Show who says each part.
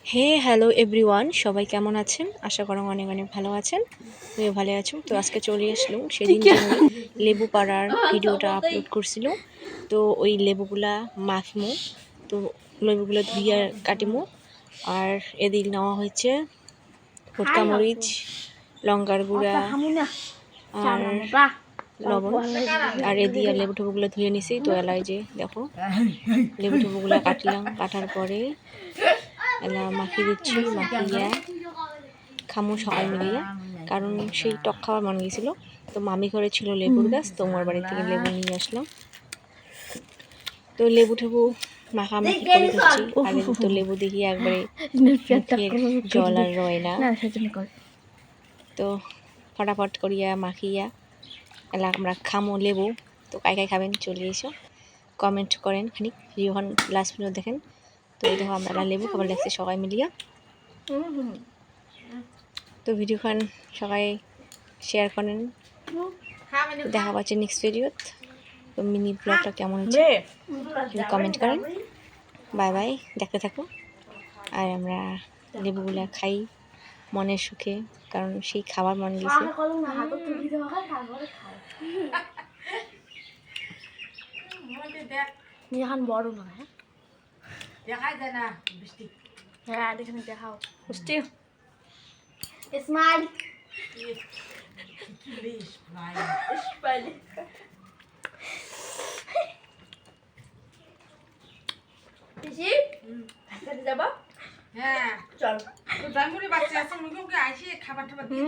Speaker 1: হে hello everyone, সবাই কেমন আছেন? আশা করি অনেক অনেক ভালো আছেন। তুইও ভালো আছো? তো আজকে চলে আসলাম সেদিন যে আমি লেবু পাড়ার ভিডিওটা আপলোড করছিল। তো ওই লেবুগুলা মাখিমু, তো লেবুগুলো ধুইয়া কাটিমু। আর এদিক নেওয়া হয়েছে ভুট্টা মরিচ, লঙ্কার গুঁড়া আর লবণ। আর এদিকে লেবু ঠুবুগুলো ধুয়ে নিছি। তো এলাই যে দেখো লেবু ঠুবুগুলো কাটলাম, কাটার পরে এলা মাখিয়ে দিচ্ছি, মাখিয়া খামু সবাই মিলিয়া। কারণ সেই টক খাওয়ার মন গেছিল। তো মামি ঘরে ছিল লেবুর গাছ, তো আমার বাড়ি থেকে লেবু নিয়ে আসলাম। তো লেবু ঠেবু মাখামাখি করে দিচ্ছি। আর তো লেবু দেখিয়ে একবারে মুখের জল আর রয় না। তো ফটাফট করিয়া মাখিয়া এলা আমরা খামো লেবু। তো কাই কাই খাবেন চলে এসো, কমেন্ট করেন, খানিক ভিডিওখান লাস্ট পর্যন্ত দেখেন। তো এই দেখো আমরা লেবু খাবার লাগছে সবাই মিলিয়া। তো ভিডিওখান সবাই শেয়ার করেন। দেখা পাচ্ছে নেক্সট ভিডিওত। তো মিনি ব্লগটা কেমন হচ্ছে কমেন্ট করেন। বাই বাই, দেখতে থাকো। আর আমরা লেবুগুলা খাই মনের সুখে, কারণ সেই খাবার মন গেছে। এখন বড় নয়, হ্যাঁ দেখাই যায় না বৃষ্টি। হ্যাঁ দেখে দেখাও বৃষ্টি স্মাইল যাবা। হ্যাঁ চল, তো জামুরি বাচ্চা আছে, মুখে মুখে আইসে খাবার টাবার দিয়ে